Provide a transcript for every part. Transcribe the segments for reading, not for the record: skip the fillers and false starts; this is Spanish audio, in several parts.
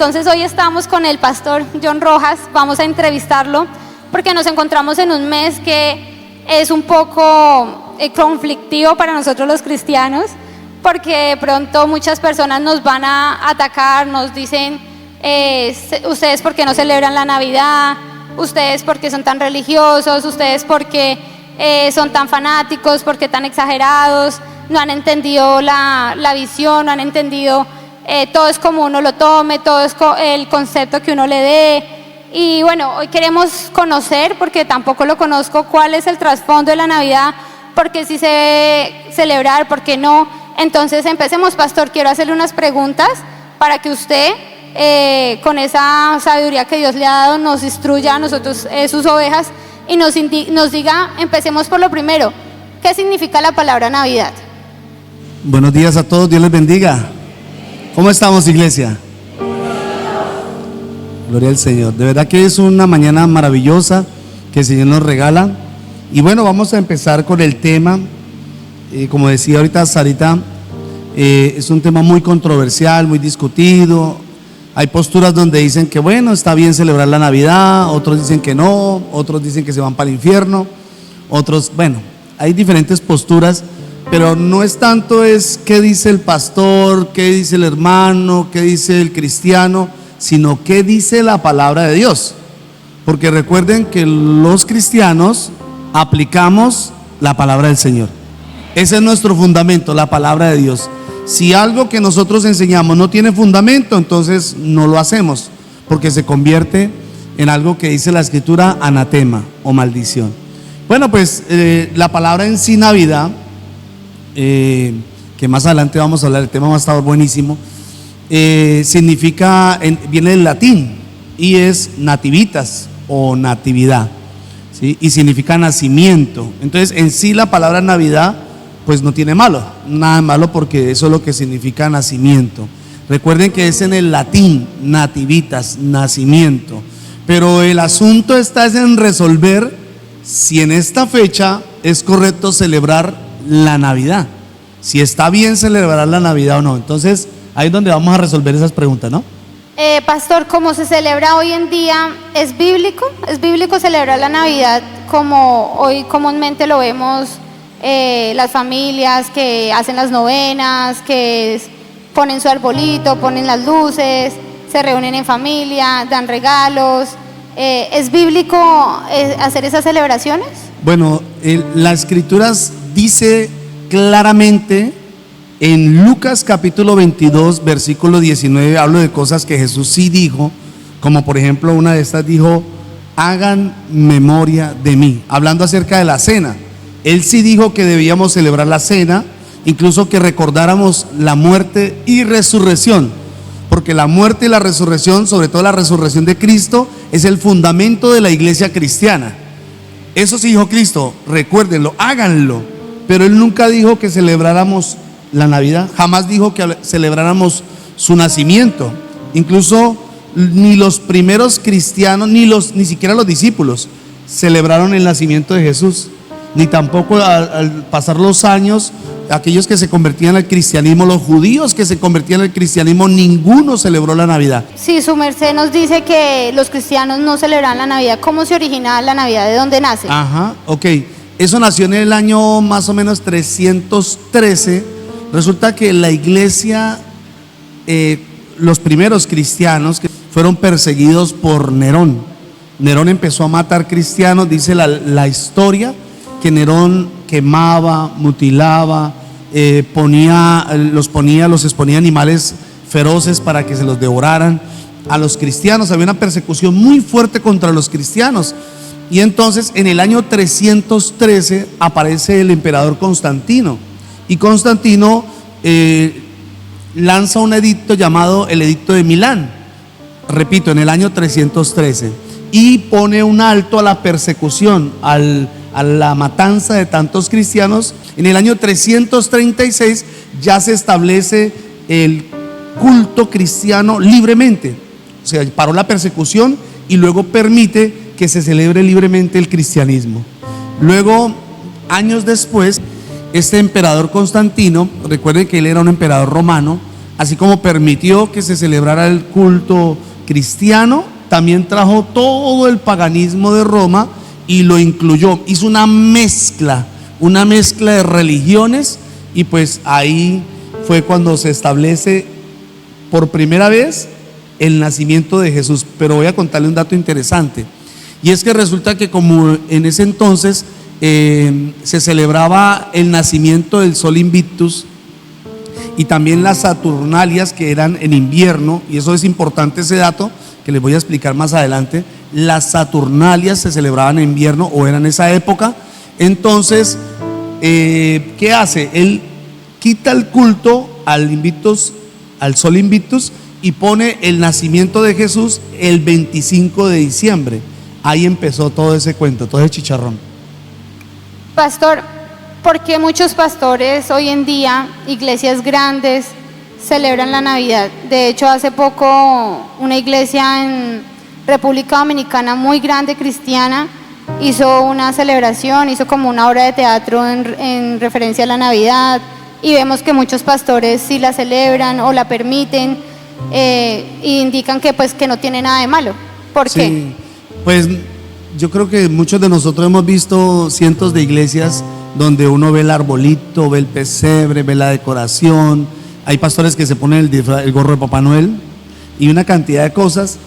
entonces hoy estamos con el pastor John Rojas, vamos a entrevistarlo porque nos encontramos en un mes que es un poco conflictivo para nosotros los cristianos, porque de pronto muchas personas nos van a atacar, nos dicen, ustedes por qué no celebran la Navidad, ustedes por qué son tan religiosos, ustedes por qué son tan fanáticos, por qué tan exagerados, no han entendido la visión, no han entendido, todo es como uno lo tome, todo es el concepto que uno le dé. Y bueno, hoy queremos conocer, porque tampoco lo conozco, cuál es el trasfondo de la Navidad, por qué sí se debe celebrar, por qué no. Entonces empecemos, pastor, quiero hacerle unas preguntas para que usted, con esa sabiduría que Dios le ha dado, nos instruya a nosotros, sus ovejas, y nos diga, empecemos por lo primero, ¿qué significa la palabra Navidad? Buenos días a todos, Dios les bendiga. ¿Cómo estamos, iglesia? Gloria al Señor. De verdad que es una mañana maravillosa que el Señor nos regala. Y bueno, vamos a empezar con el tema. Como decía ahorita Sarita, es un tema muy controversial, muy discutido. Hay posturas donde dicen que bueno, está bien celebrar la Navidad, otros dicen que no, otros dicen que se van para el infierno, otros, bueno, hay diferentes posturas, pero no es tanto es qué dice el pastor, qué dice el hermano, qué dice el cristiano, sino qué dice la palabra de Dios. Porque recuerden que los cristianos aplicamos la palabra del Señor. Ese es nuestro fundamento, la palabra de Dios. Si algo que nosotros enseñamos no tiene fundamento, entonces no lo hacemos, porque se convierte en algo que dice la escritura anatema o maldición. Bueno, pues la palabra en sí Navidad, que más adelante vamos a hablar, el tema va a estar buenísimo, significa, viene del latín y es nativitas o natividad, ¿sí? Y significa nacimiento. Entonces en sí la palabra Navidad pues no tiene nada malo, porque eso es lo que significa nacimiento. Recuerden que es en el latín, nativitas, nacimiento. Pero el asunto está en resolver si en esta fecha es correcto celebrar la Navidad, si está bien celebrar la Navidad o no. Entonces ahí es donde vamos a resolver esas preguntas, ¿no? Pastor, ¿cómo se celebra hoy en día? ¿Es bíblico? ¿Es bíblico celebrar la Navidad como hoy comúnmente lo vemos? Las familias que hacen las novenas, que ponen su arbolito, ponen las luces, se reúnen en familia, dan regalos. ¿Es bíblico hacer esas celebraciones? Bueno, las escrituras dice claramente en Lucas capítulo 22 versículo 19, hablo de cosas que Jesús sí dijo, como por ejemplo una de estas dijo, hagan memoria de mí, hablando acerca de la cena. Él sí dijo que debíamos celebrar la cena, incluso que recordáramos la muerte y resurrección, porque la muerte y la resurrección, sobre todo la resurrección de Cristo, es el fundamento de la iglesia cristiana. Eso sí dijo Cristo, recuérdenlo, háganlo, pero Él nunca dijo que celebráramos la Navidad, jamás dijo que celebráramos su nacimiento. Incluso ni los primeros cristianos, ni siquiera los discípulos celebraron el nacimiento de Jesús, ni tampoco al pasar los años, aquellos que se convertían al cristianismo, los judíos que se convertían al cristianismo, ninguno celebró la Navidad. Sí, su merced nos dice que los cristianos no celebran la Navidad. ¿Cómo se origina la Navidad? ¿De dónde nace? Ajá, ok. Eso nació en el año más o menos 313. Resulta que la iglesia, los primeros cristianos que fueron perseguidos por Nerón. Nerón empezó a matar cristianos, dice la historia, que Nerón quemaba, mutilaba, los exponía a animales feroces para que se los devoraran. A los cristianos había una persecución muy fuerte contra los cristianos. Y entonces en el año 313 aparece el emperador Constantino. Y Constantino lanza un edicto llamado el Edicto de Milán, repito, en el año 313, y pone un alto a la persecución, a la matanza de tantos cristianos. En el año 336 ya se establece el culto cristiano libremente, o sea, paró la persecución y luego permite que se celebre libremente el cristianismo. Luego, años después, este emperador Constantino, recuerden que él era un emperador romano, así como permitió que se celebrara el culto cristiano, también trajo todo el paganismo de Roma y lo incluyó. Hizo una mezcla de religiones, y pues ahí fue cuando se establece por primera vez el nacimiento de Jesús. Pero voy a contarle un dato interesante, y es que resulta que como en ese entonces se celebraba el nacimiento del Sol Invictus y también las Saturnalias, que eran en invierno, y eso es importante, ese dato que les voy a explicar más adelante. Las Saturnalias se celebraban en invierno, o eran en esa época. Entonces, ¿qué hace? Él quita el culto al Invictus, al Sol Invictus, y pone el nacimiento de Jesús el 25 de diciembre. Ahí empezó todo ese cuento, todo ese chicharrón. Pastor, ¿por qué muchos pastores hoy en día, iglesias grandes, celebran la Navidad? De hecho, hace poco una iglesia en República Dominicana muy grande, cristiana, hizo una celebración, hizo como una obra de teatro en referencia a la Navidad, y vemos que muchos pastores sí la celebran o la permiten, e indican que pues que no tiene nada de malo. ¿Por qué? Pues yo creo que muchos de nosotros hemos visto cientos de iglesias donde uno ve el arbolito, ve el pesebre, ve la decoración. Hay pastores que se ponen el gorro de Papá Noel y una cantidad de cosas.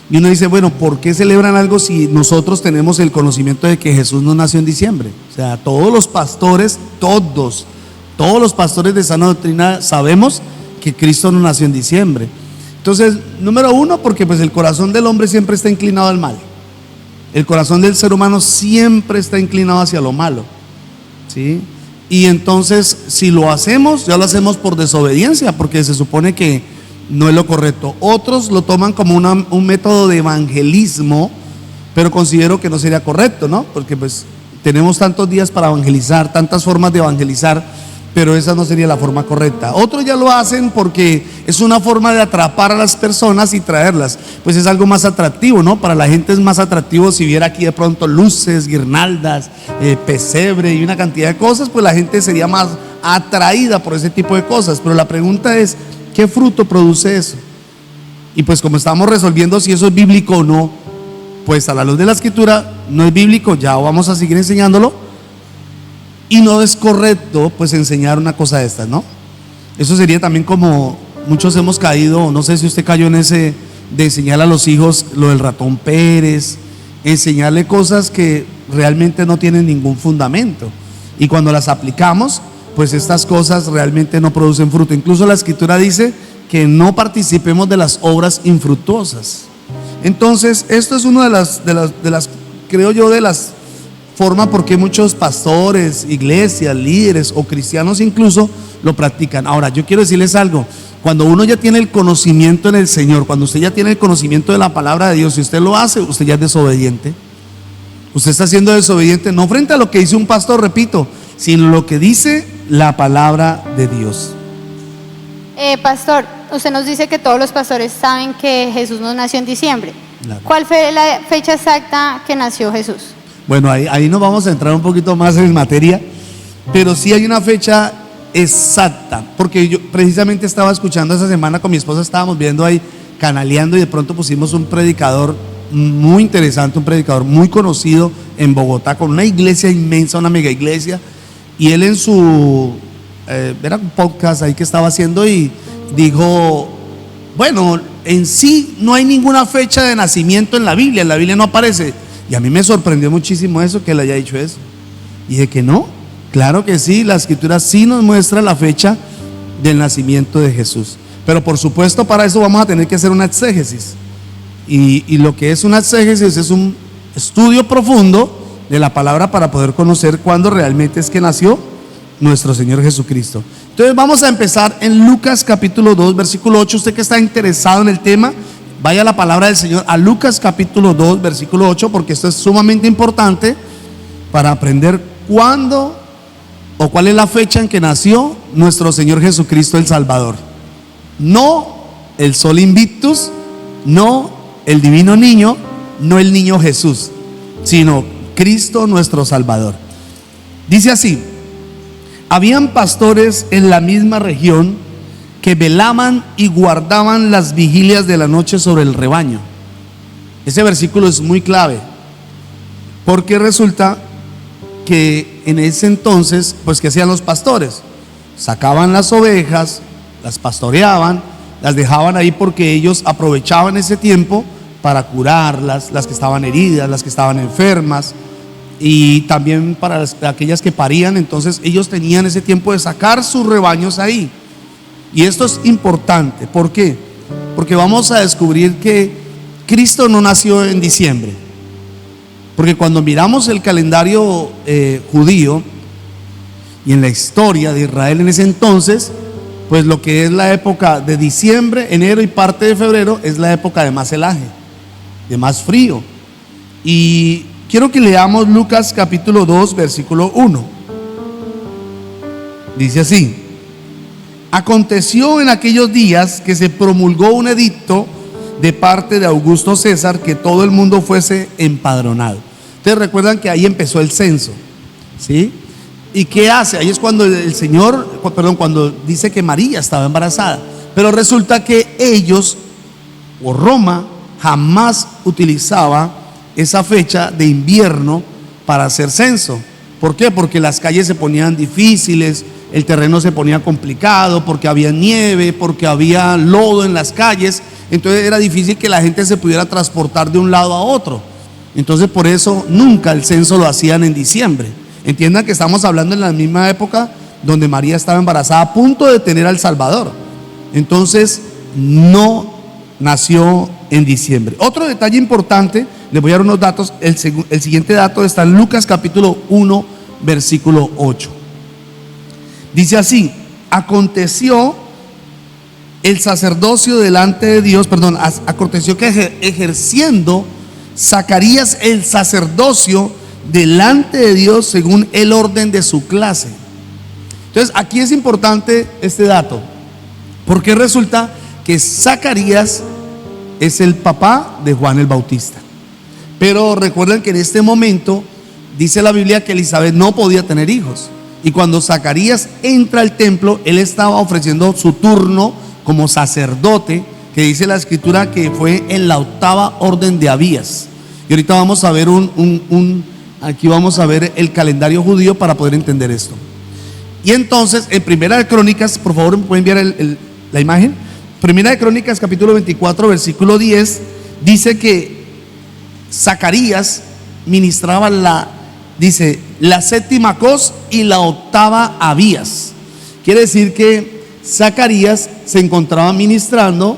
Y uno dice, bueno, ¿por qué celebran algo si nosotros tenemos el conocimiento de que Jesús no nació en diciembre? O sea, todos los pastores, todos los pastores de sana doctrina sabemos que Cristo no nació en diciembre. Entonces, número uno, porque pues el corazón del hombre siempre está inclinado al mal. El corazón del ser humano siempre está inclinado hacia lo malo, ¿sí? Y entonces, si lo hacemos, ya lo hacemos por desobediencia, porque se supone que no es lo correcto. Otros lo toman como un método de evangelismo, pero considero que no sería correcto, ¿no? Porque pues tenemos tantos días para evangelizar, tantas formas de evangelizar, pero esa no sería la forma correcta. Otros ya lo hacen porque es una forma de atrapar a las personas y traerlas, pues es algo más atractivo, ¿no? Para la gente es más atractivo si viera aquí de pronto luces, guirnaldas, pesebre y una cantidad de cosas, pues la gente sería más atraída por ese tipo de cosas. Pero la pregunta es, ¿qué fruto produce eso? Y pues como estamos resolviendo si eso es bíblico o no, pues a la luz de la escritura no es bíblico, ya vamos a seguir enseñándolo. Y no es correcto pues enseñar una cosa de estas, ¿no? Eso sería también como muchos hemos caído, no sé si usted cayó en ese de enseñar a los hijos lo del ratón Pérez, enseñarle cosas que realmente no tienen ningún fundamento, y cuando las aplicamos pues estas cosas realmente no producen fruto. Incluso la escritura dice que no participemos de las obras infructuosas. Entonces esto es una de las creo yo, de las forma porque muchos pastores, iglesias, líderes o cristianos incluso lo practican. Ahora, yo quiero decirles algo: cuando uno ya tiene el conocimiento en el Señor, cuando usted ya tiene el conocimiento de la palabra de Dios, si usted lo hace, usted ya es desobediente. Usted está siendo desobediente no frente a lo que dice un pastor, repito, sino lo que dice la palabra de Dios. Pastor, usted nos dice que todos los pastores saben que Jesús no nació en diciembre. Claro. ¿Cuál fue la fecha exacta que nació Jesús? Bueno, ahí nos vamos a entrar un poquito más en materia, pero sí hay una fecha exacta, porque yo precisamente estaba escuchando esa semana con mi esposa, estábamos viendo ahí, canaleando, y de pronto pusimos un predicador muy interesante, un predicador muy conocido en Bogotá, con una iglesia inmensa, una mega iglesia, y él en su, era un podcast ahí que estaba haciendo, y dijo, bueno, en sí no hay ninguna fecha de nacimiento en la Biblia no aparece. Y a mí me sorprendió muchísimo eso, que él haya dicho eso. Y dije que no, claro que sí, la escritura sí nos muestra la fecha del nacimiento de Jesús. Pero por supuesto para eso vamos a tener que hacer una exégesis. Y lo que es una exégesis es un estudio profundo de la palabra para poder conocer cuándo realmente es que nació nuestro Señor Jesucristo. Entonces vamos a empezar en Lucas capítulo 2, versículo 8. Usted que está interesado en el tema, vaya a la palabra del Señor a Lucas capítulo 2, versículo 8, porque esto es sumamente importante para aprender cuándo o cuál es la fecha en que nació nuestro Señor Jesucristo el Salvador. No el Sol Invictus, no el divino niño, no el niño Jesús, sino Cristo nuestro Salvador. Dice así: habían pastores en la misma región que velaban y guardaban las vigilias de la noche sobre el rebaño. Ese versículo es muy clave, porque resulta que en ese entonces, pues, ¿qué hacían los pastores? Sacaban las ovejas, las pastoreaban, las dejaban ahí porque ellos aprovechaban ese tiempo para curarlas, las que estaban heridas, las que estaban enfermas, y también para aquellas que parían. Entonces ellos tenían ese tiempo de sacar sus rebaños ahí. Y esto es importante. ¿Por qué? Porque vamos a descubrir que Cristo no nació en diciembre. Porque cuando miramos el calendario judío y en la historia de Israel en ese entonces, pues lo que es la época de diciembre, enero y parte de febrero es la época de más helaje, de más frío. Y quiero que leamos Lucas capítulo 2 versículo 1. Dice así: aconteció en aquellos días que se promulgó un edicto de parte de Augusto César que todo el mundo fuese empadronado. Ustedes recuerdan que ahí empezó el censo, ¿sí? ¿Y qué hace? Ahí es cuando el Señor, cuando dice que María estaba embarazada. Pero resulta que ellos, o Roma, jamás utilizaba esa fecha de invierno para hacer censo. ¿Por qué? Porque las calles se ponían difíciles, el terreno se ponía complicado, porque había nieve, porque había lodo en las calles. Entonces era difícil que la gente se pudiera transportar de un lado a otro. Entonces por eso nunca el censo lo hacían en diciembre. Entiendan que estamos hablando en la misma época donde María estaba embarazada, a punto de tener al Salvador. Entonces no nació en diciembre. Otro detalle importante, les voy a dar unos datos. El siguiente dato está en Lucas capítulo 1 versículo 8. Dice así: aconteció el sacerdocio delante de Dios, aconteció que ejerciendo Zacarías el sacerdocio delante de Dios según el orden de su clase. Entonces aquí es importante este dato, porque resulta que Zacarías es el papá de Juan el Bautista. Pero recuerden que en este momento dice la Biblia que Elizabeth no podía tener hijos, y cuando Zacarías entra al templo, él estaba ofreciendo su turno como sacerdote, que dice la escritura que fue en la 8ª orden de Abías. Y ahorita vamos a ver aquí vamos a ver el calendario judío para poder entender esto. Y entonces en Primera de Crónicas, por favor, ¿me pueden enviar la imagen? Primera de Crónicas capítulo 24 versículo 10 dice que Zacarías ministraba la 7ª cos y la 8ª Abías. Quiere decir que Zacarías se encontraba ministrando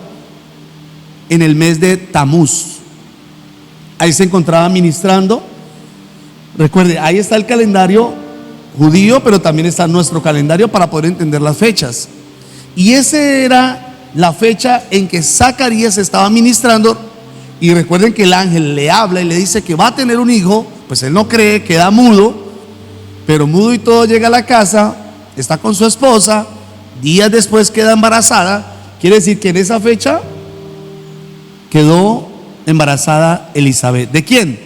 en el mes de Tamuz. Ahí se encontraba ministrando. Recuerde, ahí está el calendario judío, pero también está nuestro calendario para poder entender las fechas. Y esa era la fecha en que Zacarías estaba ministrando. Y recuerden que el ángel le habla y le dice que va a tener un hijo. Pues él no cree, queda mudo, pero mudo y todo llega a la casa, está con su esposa, días después queda embarazada. Quiere decir que en esa fecha quedó embarazada Elizabeth. ¿De quién?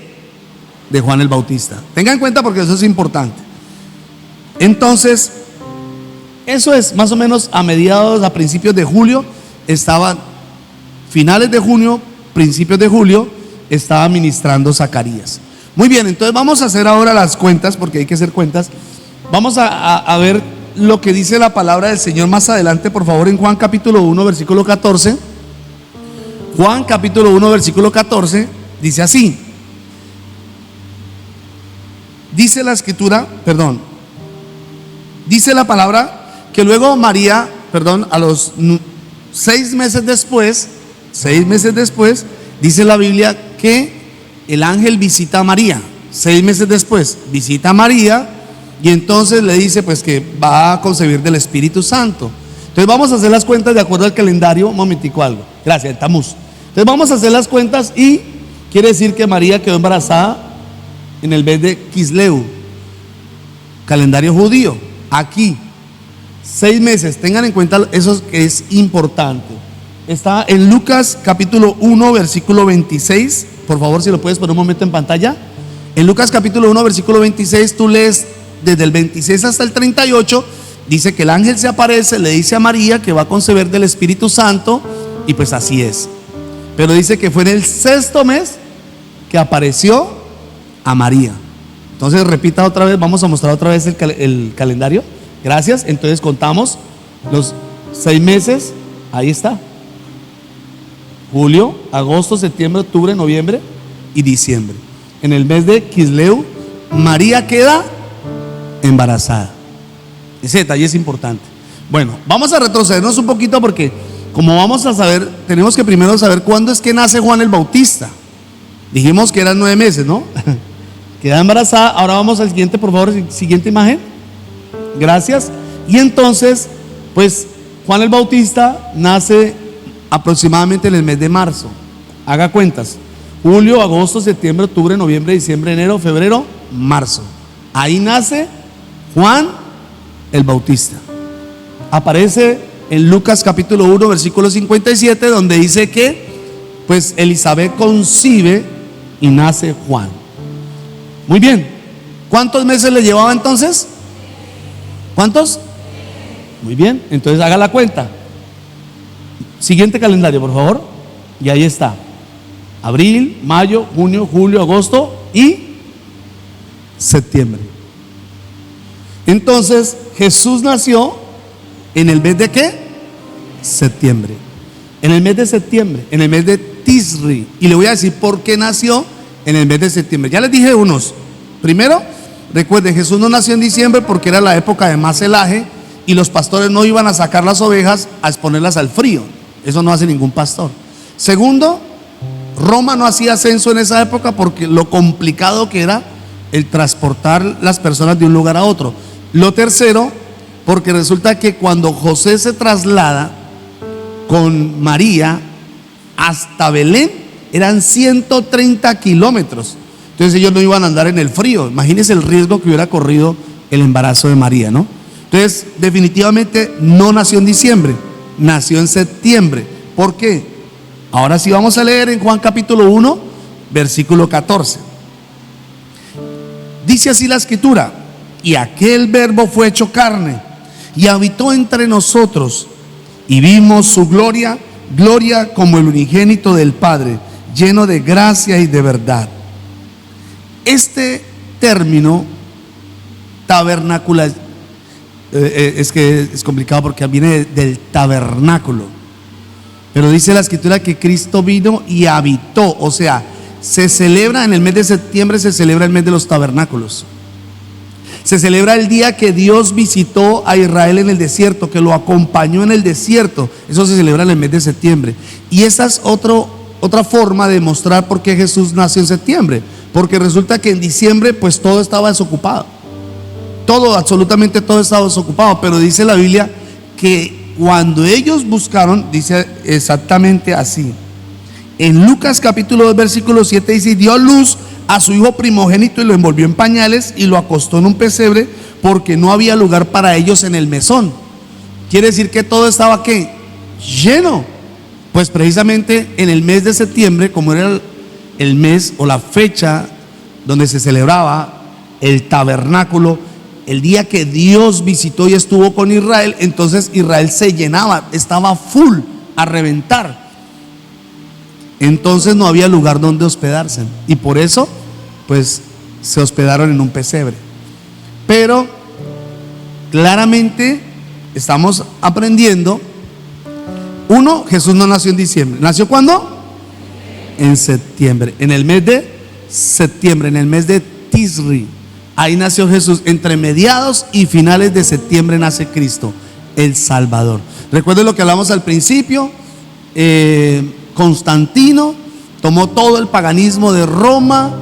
De Juan el Bautista. Tengan en cuenta porque eso es importante. Entonces, eso es más o menos a principios de julio, finales de junio, principios de julio, estaba ministrando Zacarías. Muy bien, entonces vamos a hacer ahora las cuentas, porque hay que hacer cuentas. Vamos a ver lo que dice la palabra del Señor más adelante, por favor, en Juan capítulo 1 versículo 14. Juan capítulo 1 versículo 14 dice así. Dice la escritura, dice la palabra que luego María, a los 6 meses después, dice la Biblia que el ángel visita a María. 6 meses después visita a María y entonces le dice pues que va a concebir del Espíritu Santo. Entonces vamos a hacer las cuentas de acuerdo al calendario. Un momentico algo, gracias, el Tamuz. Entonces vamos a hacer las cuentas y quiere decir que María quedó embarazada en el mes de Quisleu, calendario judío. Aquí 6 meses, tengan en cuenta eso que es importante. Está en Lucas capítulo 1 versículo 26. Por favor, si lo puedes poner un momento en pantalla. En Lucas capítulo 1 versículo 26 tú lees desde el 26 hasta el 38, dice que el ángel se aparece, le dice a María que va a conceber del Espíritu Santo, y pues así es. Pero dice que fue en el 6º mes que apareció a María. Entonces repita otra vez, vamos a mostrar otra vez el calendario. Gracias. Entonces contamos los 6 meses. Ahí está: julio, agosto, septiembre, octubre, noviembre y diciembre. En el mes de Quisleu, María queda embarazada. Ese detalle es importante. Bueno, vamos a retrocedernos un poquito, porque como vamos a saber, tenemos que primero saber cuándo es que nace Juan el Bautista. Dijimos que eran 9 meses, ¿no? Queda embarazada. Ahora vamos al siguiente, por favor, siguiente imagen. Gracias. Y entonces, pues Juan el Bautista nace aproximadamente en el mes de marzo. Haga cuentas: julio, agosto, septiembre, octubre, noviembre, diciembre, enero, febrero, marzo. Ahí nace Juan el Bautista. Aparece en Lucas capítulo 1, versículo 57, donde dice que pues Elizabeth concibe y nace Juan. Muy bien. ¿Cuántos meses le llevaba entonces? ¿Cuántos? Muy bien, entonces haga la cuenta. Siguiente calendario, por favor. Y ahí está: abril, mayo, junio, julio, agosto y septiembre. Entonces Jesús nació en el mes de ¿qué? Septiembre. En el mes de septiembre, en el mes de Tisri. Y le voy a decir por qué nació en el mes de septiembre. Ya les dije unos. Primero, recuerden, Jesús no nació en diciembre porque era la época de más celaje y los pastores no iban a sacar las ovejas a exponerlas al frío. Eso no hace ningún pastor. Segundo, Roma no hacía censo en esa época porque lo complicado que era el transportar las personas de un lugar a otro. Lo tercero, porque resulta que cuando José se traslada con María hasta Belén, eran 130 kilómetros. Entonces ellos no iban a andar en el frío. Imagínense el riesgo que hubiera corrido el embarazo de María, ¿no? Entonces definitivamente no nació en diciembre, nació en septiembre. ¿Por qué? Ahora sí vamos a leer en Juan capítulo 1, versículo 14. Dice así la escritura: y aquel verbo fue hecho carne y habitó entre nosotros, y vimos su gloria, gloria como el unigénito del Padre, lleno de gracia y de verdad. Este término tabernáculo es que es complicado porque viene del tabernáculo, pero dice la escritura que Cristo vino y habitó. O sea, se celebra en el mes de septiembre, se celebra el mes de los tabernáculos. Se celebra el día que Dios visitó a Israel en el desierto, que lo acompañó en el desierto. Eso se celebra en el mes de septiembre. Y esa es otra forma de mostrar por qué Jesús nació en septiembre. Porque resulta que en diciembre pues todo estaba desocupado. Todo, absolutamente todo estaba desocupado. Pero dice la Biblia que cuando ellos buscaron, dice exactamente así. En Lucas capítulo 2, versículo 7 dice: dio luz a su hijo primogénito y lo envolvió en pañales y lo acostó en un pesebre porque no había lugar para ellos en el mesón. Quiere decir que todo estaba ¿qué? Lleno. Pues precisamente en el mes de septiembre, como era el mes o la fecha donde se celebraba el tabernáculo, el día que Dios visitó y estuvo con Israel, entonces Israel se llenaba, estaba full, a reventar. Entonces no había lugar donde hospedarse, y por eso pues se hospedaron en un pesebre. Pero claramente estamos aprendiendo: uno, Jesús no nació en diciembre. ¿Nació cuándo? En septiembre, en el mes de septiembre, en el mes de Tisri. Ahí nació Jesús. Entre mediados y finales de septiembre nace Cristo, el Salvador. Recuerden lo que hablamos al principio. Constantino tomó todo el paganismo de Roma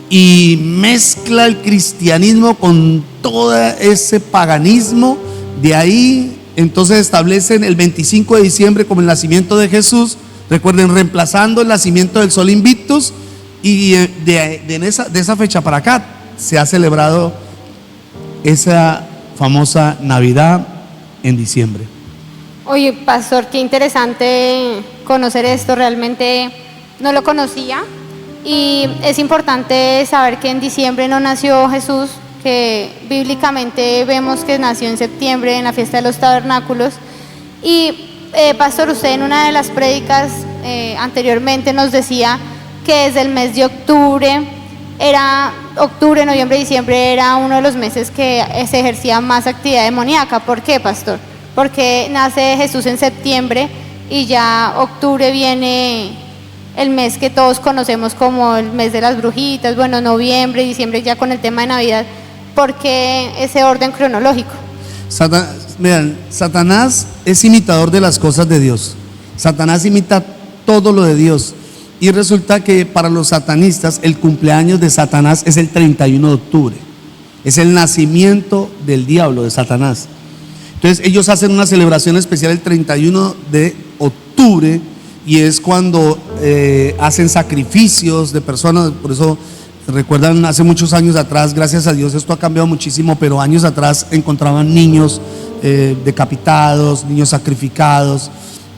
y mezcla el cristianismo con todo ese paganismo. De ahí entonces establecen el 25 de diciembre como el nacimiento de Jesús. Recuerden, reemplazando el nacimiento del Sol Invictus. Y de esa fecha para acá se ha celebrado esa famosa Navidad en diciembre. Oye, pastor, qué interesante conocer esto. Realmente no lo conocía. Y es importante saber que en diciembre no nació Jesús, que bíblicamente vemos que nació en septiembre, en la fiesta de los tabernáculos. Y pastor, usted en una de las prédicas anteriormente nos decía que desde el mes de octubre, noviembre, diciembre, era uno de los meses que se ejercía más actividad demoníaca. ¿Por qué, pastor? Porque nace Jesús en septiembre y ya octubre viene el mes que todos conocemos como el mes de las brujitas, bueno, noviembre, diciembre ya con el tema de Navidad. ¿Por qué ese orden cronológico? Vean, Satanás es imitador de las cosas de Dios. Satanás imita todo lo de Dios. Y resulta que para los satanistas el cumpleaños de Satanás es el 31 de octubre. Es el nacimiento del diablo, de Satanás. Entonces ellos hacen una celebración especial el 31 de octubre y es cuando hacen sacrificios de personas. Por eso recuerdan, hace muchos años atrás, gracias a Dios esto ha cambiado muchísimo, pero años atrás encontraban niños decapitados, niños sacrificados,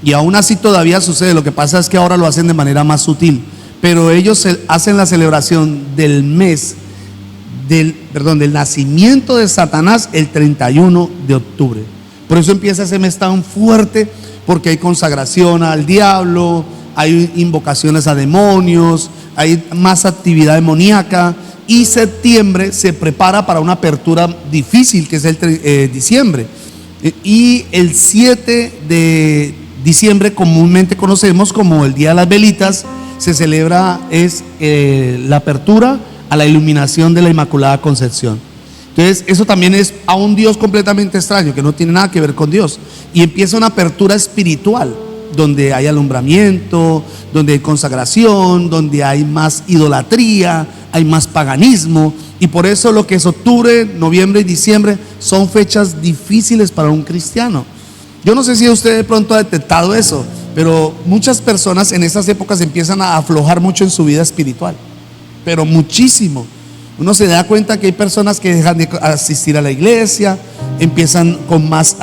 y aún así todavía sucede. Lo que pasa es que ahora lo hacen de manera más sutil, pero ellos hacen la celebración del del nacimiento de Satanás el 31 de octubre. Por eso empieza ese mes tan fuerte, porque hay consagración al diablo, hay invocaciones a demonios, hay más actividad demoníaca, y septiembre se prepara para una apertura difícil que es el diciembre. Y el 7 de diciembre, comúnmente conocemos como el Día de las Velitas, se celebra la apertura a la iluminación de la Inmaculada Concepción. Entonces eso también es a un Dios completamente extraño, que no tiene nada que ver con Dios, y empieza una apertura espiritual donde hay alumbramiento, donde hay consagración, donde hay más idolatría, hay más paganismo. Y por eso lo que es octubre, noviembre y diciembre son fechas difíciles para un cristiano. Yo no sé si usted de pronto ha detectado eso, pero muchas personas en esas épocas empiezan a aflojar mucho en su vida espiritual, pero muchísimo. Uno se da cuenta que hay personas que dejan de asistir a la iglesia, empiezan con más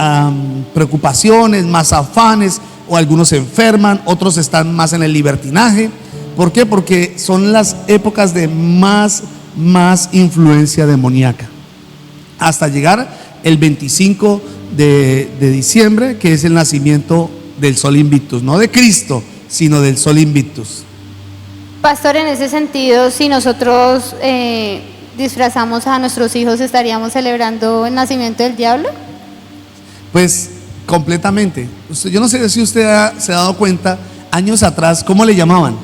preocupaciones, más afanes, o algunos se enferman, otros están más en el libertinaje. ¿Por qué? Porque son las épocas de más influencia demoníaca, hasta llegar el 25 de diciembre, que es el nacimiento del Sol Invictus, no de Cristo, sino del Sol Invictus. Pastor, en ese sentido, si nosotros disfrazamos a nuestros hijos, ¿estaríamos celebrando el nacimiento del diablo? Pues completamente. Yo no sé si usted se ha dado cuenta, años atrás, ¿cómo le llamaban?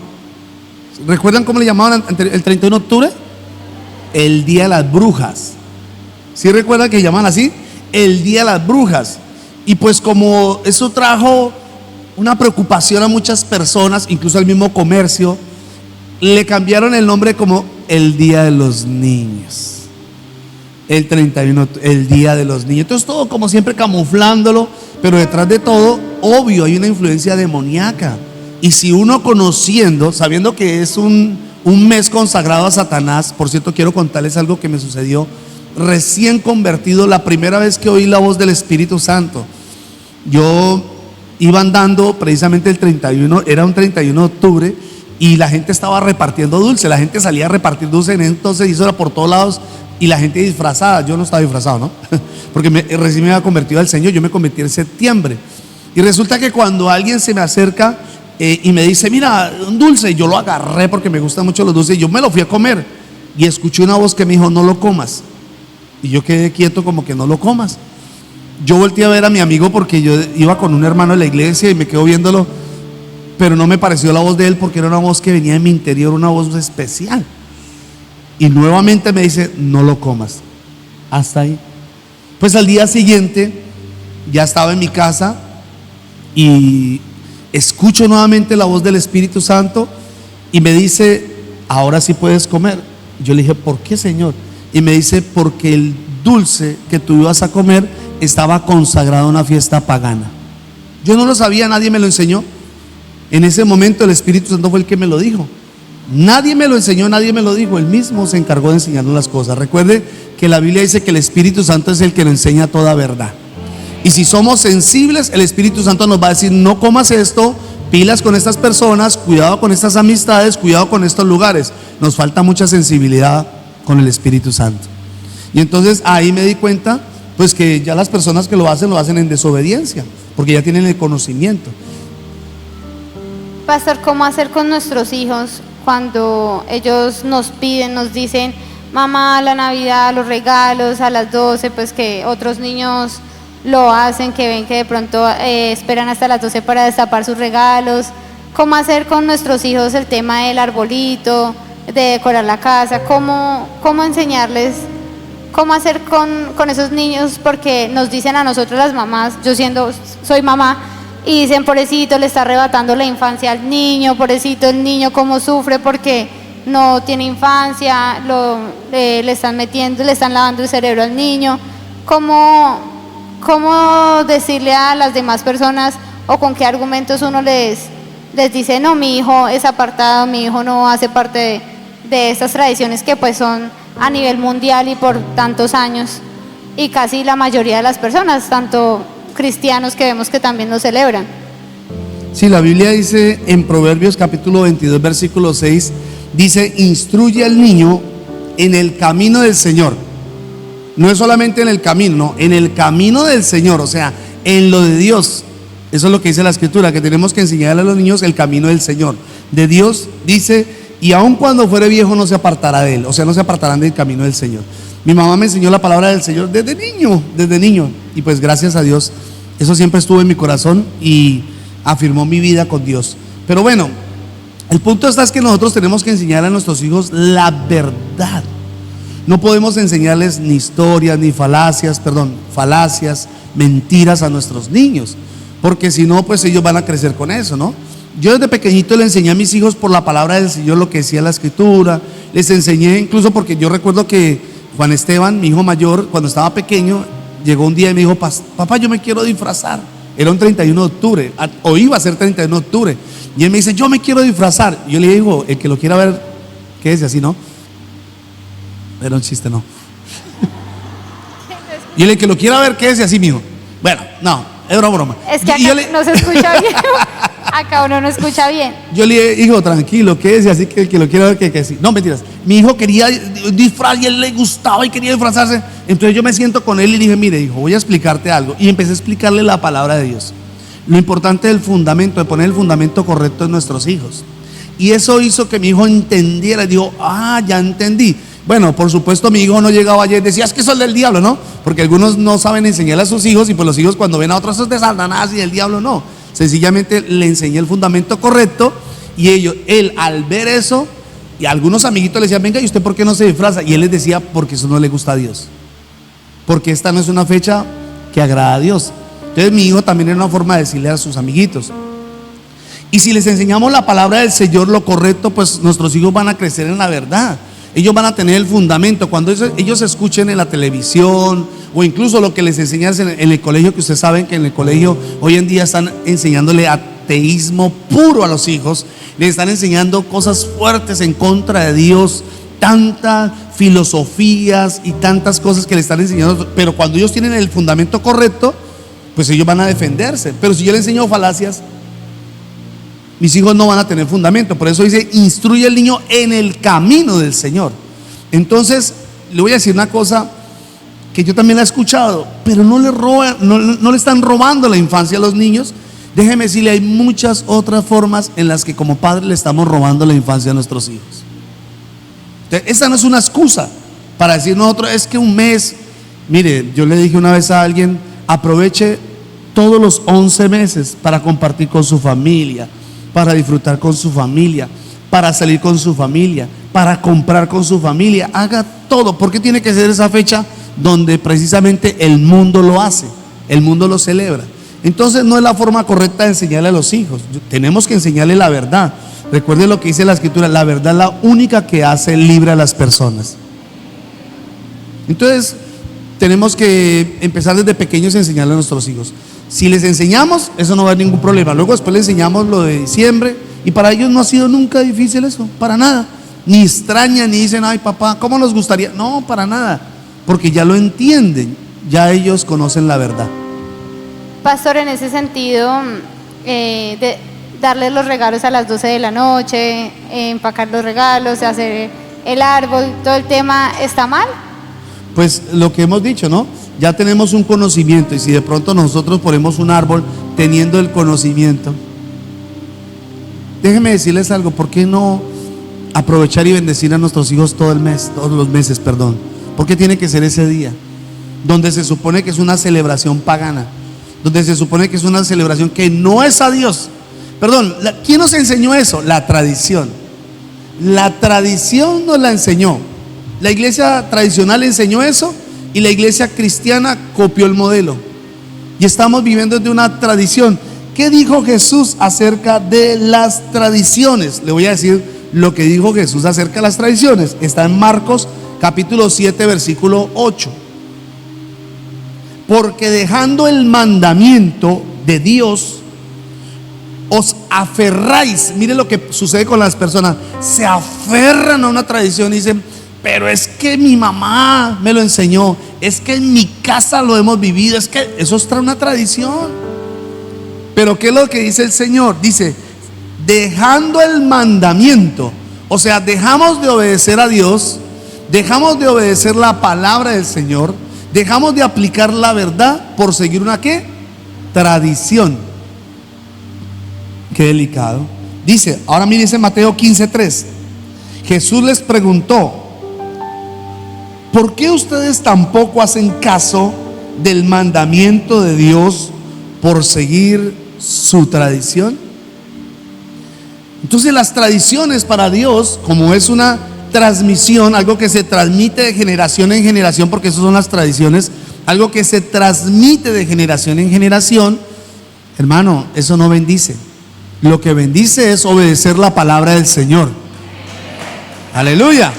¿Recuerdan cómo le llamaban el 31 de octubre? El Día de las Brujas. ¿Sí recuerdan que llamaban así? El Día de las Brujas. Y pues como eso trajo una preocupación a muchas personas, incluso al mismo comercio, le cambiaron el nombre como el Día de los Niños. El 31, el Día de los Niños. Entonces todo como siempre camuflándolo, pero detrás de todo, obvio, hay una influencia demoníaca. Y si uno conociendo, sabiendo que es un mes consagrado a Satanás. Por cierto, quiero contarles algo que me sucedió recién convertido, la primera vez que oí la voz del Espíritu Santo. Yo iba andando precisamente el 31, era un 31 de octubre, y la gente estaba repartiendo dulce. La gente salía a repartir dulce, entonces hizo era por todos lados, y la gente disfrazada. Yo no estaba disfrazado, ¿no? Porque recién me había convertido al Señor. Yo me convertí en septiembre. Y resulta que cuando alguien se me acerca y me dice, mira, un dulce, yo lo agarré porque me gustan mucho los dulces, y yo me lo fui a comer, y escuché una voz que me dijo, no lo comas. Y yo quedé quieto como que no lo comas. Yo volteé a ver a mi amigo porque yo iba con un hermano de la iglesia y me quedo viéndolo, pero no me pareció la voz de él porque era una voz que venía de mi interior, una voz especial. Y nuevamente me dice, no lo comas. Hasta ahí. Pues al día siguiente ya estaba en mi casa y escucho nuevamente la voz del Espíritu Santo y me dice, ahora sí puedes comer. Yo le dije, ¿por qué, Señor? Y me dice, porque el dulce que tú ibas a comer estaba consagrado a una fiesta pagana. Yo no lo sabía, nadie me lo enseñó. En ese momento el Espíritu Santo fue el que me lo dijo. Nadie me lo enseñó, nadie me lo dijo. Él mismo se encargó de enseñarnos las cosas. Recuerde que la Biblia dice que el Espíritu Santo es el que nos enseña toda verdad. Y si somos sensibles, el Espíritu Santo nos va a decir, no comas esto, pilas con estas personas, cuidado con estas amistades, cuidado con estos lugares. Nos falta mucha sensibilidad con el Espíritu Santo. Y entonces ahí me di cuenta, pues que ya las personas que lo hacen en desobediencia, porque ya tienen el conocimiento. Pastor, ¿cómo hacer con nuestros hijos cuando ellos nos piden, nos dicen, mamá, la Navidad, los regalos a las 12, pues que otros niños lo hacen, que ven que de pronto esperan hasta las 12 para destapar sus regalos? ¿Cómo hacer con nuestros hijos el tema del arbolito, de decorar la casa? ¿Cómo enseñarles? ¿Cómo hacer con esos niños? Porque nos dicen a nosotros las mamás, soy mamá, y dicen, pobrecito, le está arrebatando la infancia al niño, pobrecito el niño cómo sufre porque no tiene infancia, le están metiendo, le están lavando el cerebro al niño. ¿Cómo decirle a las demás personas o con qué argumentos uno les dice, no, mi hijo es apartado, mi hijo no hace parte de estas tradiciones que pues son a nivel mundial y por tantos años, y casi la mayoría de las personas, tanto cristianos que vemos que también lo celebran? Sí, la Biblia dice en Proverbios capítulo 22 versículo 6, dice, instruye al niño en el camino del Señor. No es solamente en el camino, no, en el camino del Señor, o sea, en lo de Dios. Eso es lo que dice la Escritura, que tenemos que enseñarle a los niños el camino del Señor. De Dios dice, y aun cuando fuere viejo no se apartará de él, o sea, no se apartarán del camino del Señor. Mi mamá me enseñó la palabra del Señor desde niño, y pues gracias a Dios, eso siempre estuvo en mi corazón y afirmó mi vida con Dios. Pero bueno, el punto es que nosotros tenemos que enseñar a nuestros hijos la verdad. No podemos enseñarles ni historias, ni falacias, mentiras a nuestros niños, porque si no, pues ellos van a crecer con eso, ¿no? Yo desde pequeñito le enseñé a mis hijos por la palabra del Señor lo que decía la Escritura. Les enseñé incluso porque yo recuerdo que Juan Esteban, mi hijo mayor, cuando estaba pequeño, llegó un día y me dijo, papá, yo me quiero disfrazar. Era un 31 de octubre, o iba a ser 31 de octubre. Y él me dice, yo me quiero disfrazar. Y yo le digo, el que lo quiera ver, quédese así, ¿no? Era un chiste, ¿no? Y el que lo quiera ver, quédese así, mijo. Bueno, no, era una broma. Es que acá no se escucha bien. Acá uno no escucha bien. Yo le dije, hijo, tranquilo, quédese así, que el que lo quiera ver, que sí. No, mentiras. Mi hijo quería disfraz y a él le gustaba y quería disfrazarse. Entonces yo me siento con él y dije, mire, hijo, voy a explicarte algo. Y empecé a explicarle la palabra de Dios. Lo importante del fundamento, de poner el fundamento correcto en nuestros hijos. Y eso hizo que mi hijo entendiera. Dijo, ya entendí. Bueno, por supuesto mi hijo no llegaba ayer y decía, es que eso es del diablo, ¿no? Porque algunos no saben enseñarle a sus hijos, y pues los hijos cuando ven a otros, eso es de Satanás y del diablo, no. Sencillamente le enseñé el fundamento correcto, y él al ver eso, y algunos amiguitos le decían, venga, ¿y usted por qué no se disfraza? Y él les decía, porque eso no le gusta a Dios, porque esta no es una fecha que agrada a Dios. Entonces mi hijo también era una forma de decirle a sus amiguitos. Y si les enseñamos la palabra del Señor, lo correcto, pues nuestros hijos van a crecer en la verdad. Ellos van a tener el fundamento. Cuando ellos escuchen en la televisión, o incluso lo que les enseñan en el colegio, que ustedes saben que en el colegio hoy en día están enseñándole ateísmo puro a los hijos, les están enseñando cosas fuertes en contra de Dios, tantas filosofías y tantas cosas que le están enseñando. Pero cuando ellos tienen el fundamento correcto, pues ellos van a defenderse. Pero si yo les enseño falacias, mis hijos no van a tener fundamento. Por eso dice, instruye al niño en el camino del Señor. Entonces, le voy a decir una cosa que yo también la he escuchado, pero no le están robando la infancia a los niños. Déjeme decirle, hay muchas otras formas en las que como padres le estamos robando la infancia a nuestros hijos. Entonces, esta no es una excusa para decir nosotros, es que un mes. Mire, yo le dije una vez a alguien, aproveche todos los 11 meses para compartir con su familia, para disfrutar con su familia, para salir con su familia, para comprar con su familia. Haga todo. ¿Por qué tiene que ser esa fecha donde precisamente el mundo lo hace, el mundo lo celebra? Entonces no es la forma correcta de enseñarle a los hijos. Tenemos que enseñarle la verdad. Recuerde lo que dice la Escritura, la verdad es la única que hace libre a las personas. Entonces tenemos que empezar desde pequeños a enseñarle a nuestros hijos. Si les enseñamos, eso no va a haber ningún problema. Luego después les enseñamos lo de diciembre, y para ellos no ha sido nunca difícil eso, para nada. Ni extrañan, ni dicen, ay papá, ¿cómo nos gustaría? No, para nada, porque ya lo entienden, ya ellos conocen la verdad. Pastor, en ese sentido, de darles los regalos a las 12 de la noche, empacar los regalos, hacer el árbol, todo el tema, ¿está mal? Pues lo que hemos dicho, ¿no? Ya tenemos un conocimiento, y si de pronto nosotros ponemos un árbol teniendo el conocimiento, déjenme decirles algo, ¿por qué no aprovechar y bendecir a nuestros hijos todo el mes, todos los meses, perdón? ¿Por qué tiene que ser ese día? Donde se supone que es una celebración pagana, donde se supone que es una celebración que no es a Dios. Perdón, ¿quién nos enseñó eso? La tradición. La tradición nos la enseñó. La iglesia tradicional enseñó eso y la iglesia cristiana copió el modelo. Y estamos viviendo de una tradición. ¿Qué dijo Jesús acerca de las tradiciones? Le voy a decir lo que dijo Jesús acerca de las tradiciones. Está en Marcos capítulo 7 versículo 8. Porque dejando el mandamiento de Dios, os aferráis. Mire lo que sucede con las personas. Se aferran a una tradición y dicen: pero es que mi mamá me lo enseñó, es que en mi casa lo hemos vivido, es que eso es una tradición. Pero ¿qué es lo que dice el Señor? Dice: dejando el mandamiento. O sea, dejamos de obedecer a Dios, dejamos de obedecer la palabra del Señor, dejamos de aplicar la verdad por seguir una ¿qué? Tradición. Qué delicado. Dice, ahora mire, dice Mateo 15:3. Jesús les preguntó: ¿por qué ustedes tampoco hacen caso del mandamiento de Dios por seguir su tradición? Entonces las tradiciones para Dios, como es una transmisión, algo que se transmite de generación en generación, porque esas son las tradiciones, algo que se transmite de generación en generación, hermano, eso no bendice. Lo que bendice es obedecer la palabra del Señor. Aleluya.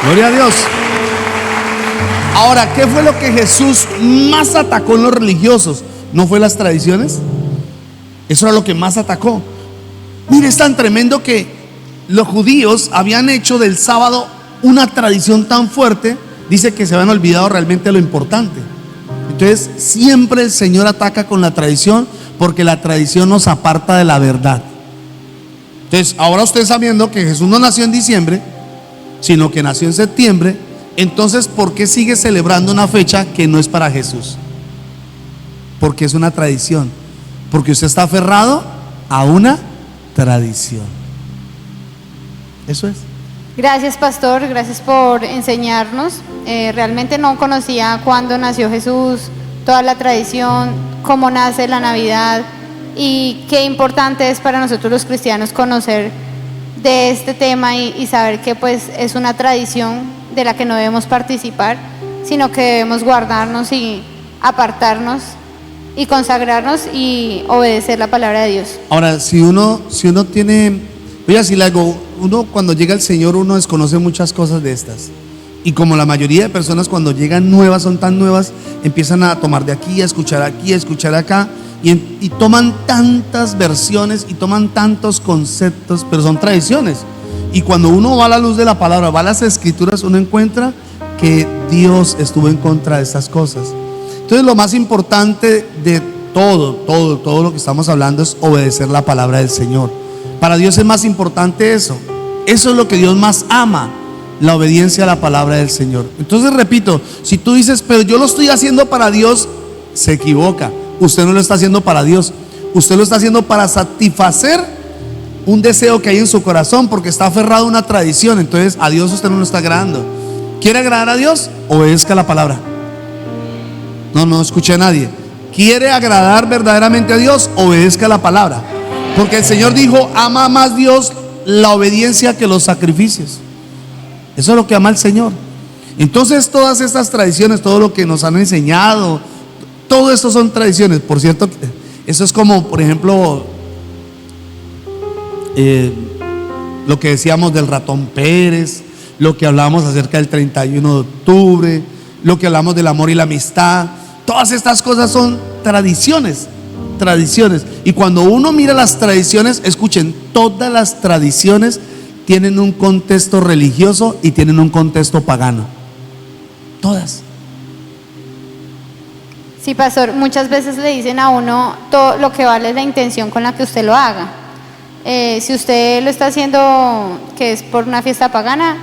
Gloria a Dios. Ahora, ¿qué fue lo que Jesús más atacó en los religiosos? ¿No fue las tradiciones? Eso era lo que más atacó. Mire, es tan tremendo que los judíos habían hecho del sábado una tradición tan fuerte, dice que se habían olvidado realmente lo importante. Entonces siempre el Señor ataca con la tradición, porque la tradición nos aparta de la verdad. Entonces ahora usted sabiendo que Jesús no nació en diciembre, sino que nació en septiembre, entonces ¿por qué sigue celebrando una fecha que no es para Jesús? Porque es una tradición, porque usted está aferrado a una tradición. Eso es. Gracias, pastor, gracias por enseñarnos. Realmente no conocía cuándo nació Jesús, toda la tradición, cómo nace la Navidad, y qué importante es para nosotros los cristianos conocer de este tema y saber que pues es una tradición de la que no debemos participar, sino que debemos guardarnos y apartarnos y consagrarnos y obedecer la palabra de Dios. Ahora, si uno tiene, voy a decirle algo, uno cuando llega al Señor, uno desconoce muchas cosas de estas. Y como la mayoría de personas cuando llegan nuevas, son tan nuevas, empiezan a tomar de aquí, a escuchar acá, y toman tantas versiones y toman tantos conceptos, pero son tradiciones. Y cuando uno va a la luz de la palabra, va a las escrituras, uno encuentra que Dios estuvo en contra de estas cosas. Entonces lo más importante de todo lo que estamos hablando es obedecer la palabra del Señor. Para Dios es más importante eso. Eso es lo que Dios más ama, la obediencia a la palabra del Señor. Entonces repito, si tú dices, pero yo lo estoy haciendo para Dios, se equivoca. Usted no lo está haciendo para Dios, usted lo está haciendo para satisfacer un deseo que hay en su corazón, porque está aferrado a una tradición. Entonces a Dios usted no lo está agradando. ¿Quiere agradar a Dios? Obedezca la palabra. No escuché a nadie. ¿Quiere agradar verdaderamente a Dios? Obedezca la palabra. Porque el Señor dijo: ama más Dios la obediencia que los sacrificios. Eso es lo que ama el Señor. Entonces todas estas tradiciones, todo lo que nos han enseñado, todo esto son tradiciones. Por cierto, eso es como, por ejemplo, lo que decíamos del ratón Pérez, lo que hablamos acerca del 31 de octubre, lo que hablamos del amor y la amistad. Todas estas cosas son tradiciones. Y cuando uno mira las tradiciones, escuchen, todas las tradiciones tienen un contexto religioso y tienen un contexto pagano. Todas. Sí, pastor, muchas veces le dicen a uno, todo lo que vale es la intención con la que usted lo haga. Si usted lo está haciendo que es por una fiesta pagana,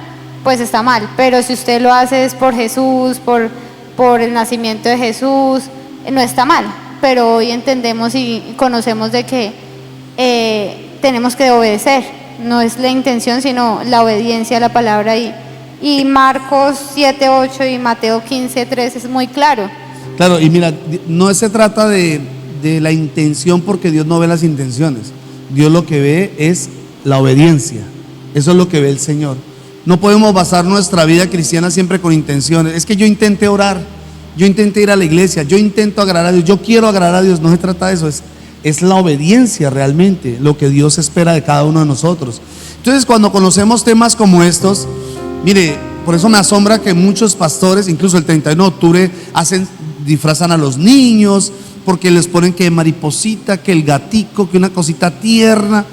pues está mal. Pero si usted lo hace es por Jesús, por el nacimiento de Jesús, no está mal. Pero hoy entendemos y conocemos de que tenemos que obedecer. No es la intención, sino la obediencia a la palabra. Y Marcos 7:8 y Mateo 15:3 es muy claro. Claro, y mira, no se trata de la intención, porque Dios no ve las intenciones. Dios lo que ve es la obediencia. Eso es lo que ve el Señor. No podemos basar nuestra vida cristiana siempre con intenciones. Es que yo intenté orar, yo intenté ir a la iglesia, yo intento agradar a Dios, yo quiero agradar a Dios. No se trata de eso, es la obediencia realmente lo que Dios espera de cada uno de nosotros. Entonces, cuando conocemos temas como estos, mire, por eso me asombra que muchos pastores, incluso el 31 de octubre, disfrazan a los niños, porque les ponen que mariposita, que el gatico, que una cosita tierna.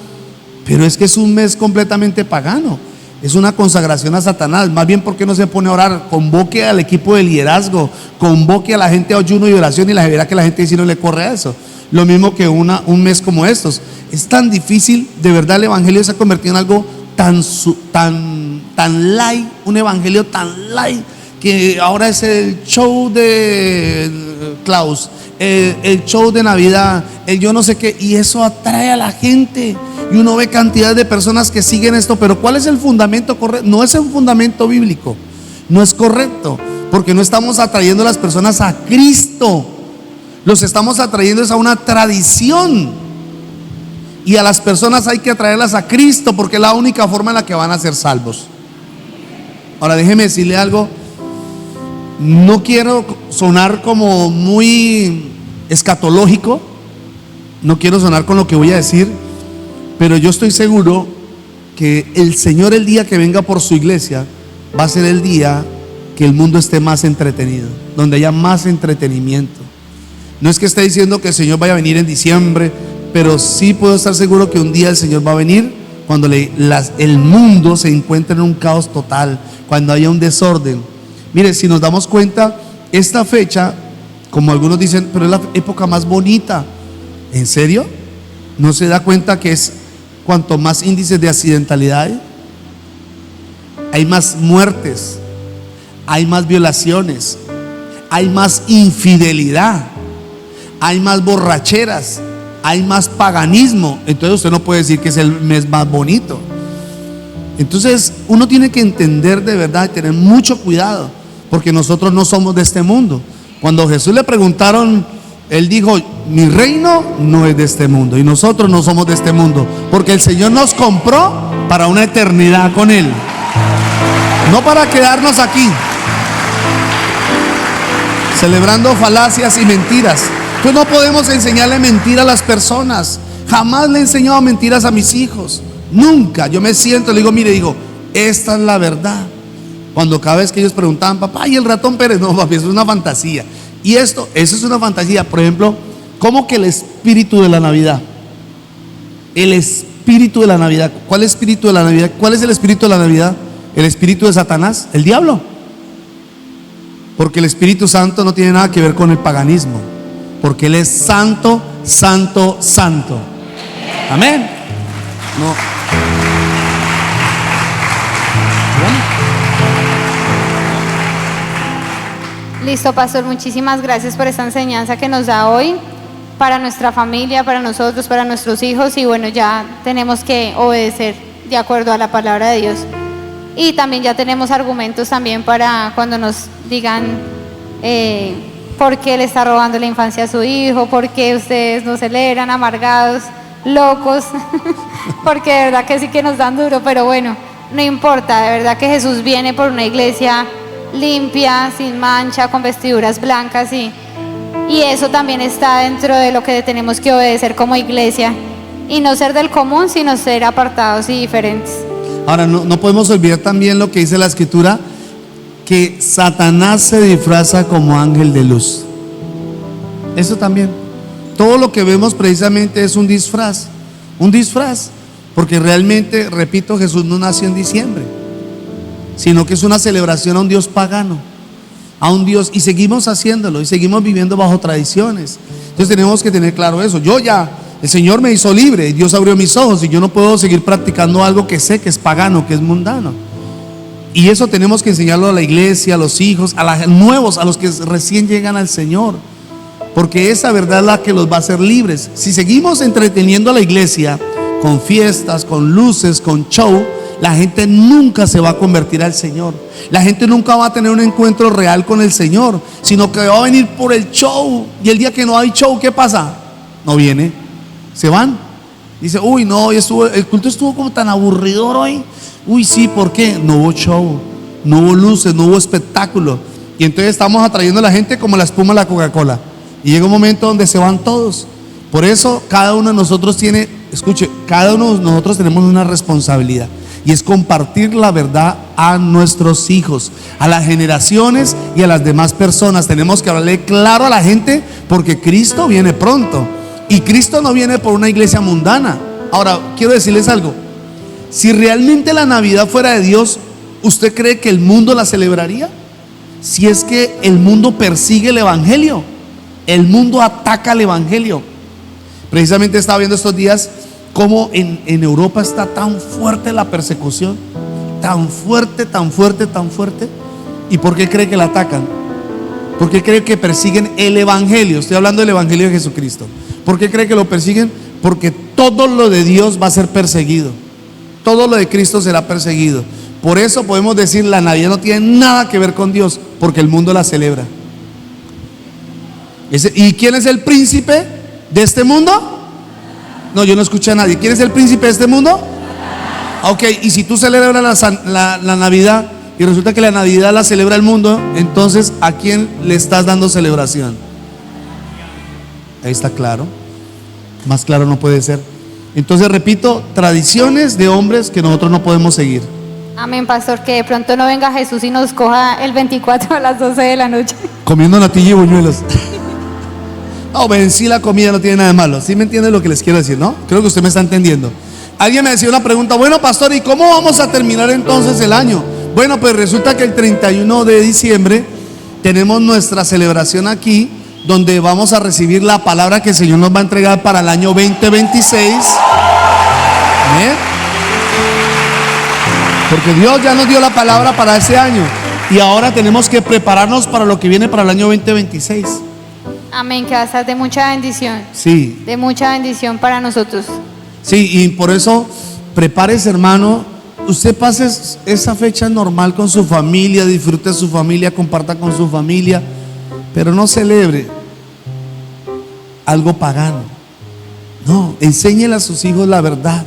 Pero es que es un mes completamente pagano, es una consagración a Satanás. Más bien, ¿por qué no se pone a orar? Convoque al equipo de liderazgo, convoque a la gente a ayuno y oración, y la verá que la gente dice no le corre a eso. Lo mismo que un mes como estos. Es tan difícil, de verdad. El evangelio se ha convertido en algo tan light, un evangelio tan light, que ahora es el show de Klaus, el show de Navidad, el yo no sé qué, y eso atrae a la gente. Y uno ve cantidad de personas que siguen esto, pero ¿cuál es el fundamento correcto? No es un fundamento bíblico, no es correcto, porque no estamos atrayendo a las personas a Cristo, los estamos atrayendo a una tradición. Y a las personas hay que atraerlas a Cristo, porque es la única forma en la que van a ser salvos. Ahora déjeme decirle algo. No quiero sonar como muy escatológico, no quiero sonar con lo que voy a decir, pero yo estoy seguro que el Señor, el día que venga por su iglesia, va a ser el día que el mundo esté más entretenido, donde haya más entretenimiento. No es que esté diciendo que el Señor vaya a venir en diciembre, pero sí puedo estar seguro que un día el Señor va a venir cuando el mundo se encuentre en un caos total, cuando haya un desorden. Mire, si nos damos cuenta, esta fecha, como algunos dicen, pero es la época más bonita. ¿En serio? ¿No se da cuenta que es cuanto más índices de accidentalidad hay más muertes, hay más violaciones, hay más infidelidad, hay más borracheras, hay más paganismo? Entonces usted no puede decir que es el mes más bonito. Entonces uno tiene que entender de verdad y tener mucho cuidado, porque nosotros no somos de este mundo. Cuando Jesús le preguntaron, Él dijo: mi reino no es de este mundo, y nosotros no somos de este mundo, porque el Señor nos compró para una eternidad con Él, no para quedarnos aquí celebrando falacias y mentiras. Pues no podemos enseñarle mentira a las personas. Jamás le he enseñado mentiras a mis hijos, nunca. Yo me siento, le digo, mire, esta es la verdad. Cuando cada vez que ellos preguntaban, papá, ¿y el ratón Pérez? No, papi, eso es una fantasía. Y eso es una fantasía. Por ejemplo, ¿cómo que el espíritu de la Navidad? El espíritu de la Navidad. ¿Cuál espíritu de la Navidad? ¿Cuál es el espíritu de la Navidad? ¿El espíritu de Satanás? ¿El diablo? Porque el Espíritu Santo no tiene nada que ver con el paganismo, porque Él es santo, santo, santo. Amén. No. Listo, pastor, muchísimas gracias por esta enseñanza que nos da hoy para nuestra familia, para nosotros, para nuestros hijos. Y bueno, ya tenemos que obedecer de acuerdo a la palabra de Dios. Y también ya tenemos argumentos también para cuando nos digan por qué le está robando la infancia a su hijo, por qué ustedes no celebran, amargados, locos, porque de verdad que sí que nos dan duro, pero bueno, no importa. De verdad que Jesús viene por una iglesia limpia, sin mancha, con vestiduras blancas, y eso también está dentro de lo que tenemos que obedecer como iglesia, y no ser del común, sino ser apartados y diferentes. Ahora, no podemos olvidar también lo que dice la Escritura, que Satanás se disfraza como ángel de luz. Eso también. Todo lo que vemos precisamente es un disfraz, porque realmente, repito, Jesús no nació en diciembre, sino que es una celebración a un Dios pagano, a un Dios, y seguimos haciéndolo, y seguimos viviendo bajo tradiciones. Entonces tenemos que tener claro eso. El Señor me hizo libre, y Dios abrió mis ojos, y yo no puedo seguir practicando algo que sé que es pagano, que es mundano. Y eso tenemos que enseñarlo a la iglesia, a los hijos, a los nuevos, a los que recién llegan al Señor, porque esa verdad es la que los va a hacer libres. Si seguimos entreteniendo a la iglesia con fiestas, con luces, con show, la gente nunca se va a convertir al Señor. La gente nunca va a tener un encuentro real con el Señor, sino que va a venir por el show. Y el día que no hay show, ¿qué pasa? No viene, se van. Dice, uy, no, hoy el culto estuvo como tan aburridor hoy. Uy, sí, ¿por qué? No hubo show, no hubo luces, no hubo espectáculo. Y entonces estamos atrayendo a la gente como la espuma de la Coca-Cola. Y llega un momento donde se van todos. Por eso cada uno de nosotros tiene, escuche, cada uno de nosotros tenemos una responsabilidad. Y es compartir la verdad a nuestros hijos, a las generaciones y a las demás personas. Tenemos que hablarle claro a la gente, porque Cristo viene pronto. Y Cristo no viene por una iglesia mundana. Ahora, quiero decirles algo. Si realmente la Navidad fuera de Dios, ¿usted cree que el mundo la celebraría? Si es que el mundo persigue el Evangelio, el mundo ataca el Evangelio. Precisamente estaba viendo estos días cómo en Europa está tan fuerte la persecución, tan fuerte, tan fuerte, tan fuerte. ¿Y por qué cree que la atacan? ¿Por qué cree que persiguen el Evangelio? Estoy hablando del Evangelio de Jesucristo. ¿Por qué cree que lo persiguen? Porque todo lo de Dios va a ser perseguido. Todo lo de Cristo será perseguido. Por eso podemos decir, la Navidad no tiene nada que ver con Dios, porque el mundo la celebra. ¿Y quién es el príncipe de este mundo? No, yo no escuché a nadie. ¿Quién es el príncipe de este mundo? Ok, y si tú celebras la Navidad y resulta que la Navidad la celebra el mundo, entonces ¿a quién le estás dando celebración? Ahí está claro. Más claro no puede ser. Entonces repito, tradiciones de hombres que nosotros no podemos seguir. Amén, pastor, que de pronto no venga Jesús y nos coja el 24 a las 12 de la noche. Comiendo natilla y buñuelos. No, ven, sí, la comida no tiene nada de malo. ¿Sí me entiende lo que les quiero decir, no? Creo que usted me está entendiendo. Alguien me decía una pregunta, bueno, pastor, ¿y cómo vamos a terminar entonces el año? Bueno, pues resulta que el 31 de diciembre tenemos nuestra celebración aquí, donde vamos a recibir la palabra que el Señor nos va a entregar para el año 2026. ¿Amén? Porque Dios ya nos dio la palabra para ese año, y ahora tenemos que prepararnos para lo que viene para el año 2026. Amén, que va a ser de mucha bendición. Sí. De mucha bendición para nosotros. Sí, y por eso prepárese, hermano. Usted pase esa fecha normal con su familia, disfrute de su familia, comparta con su familia, pero no celebre algo pagano. No, enséñele a sus hijos la verdad.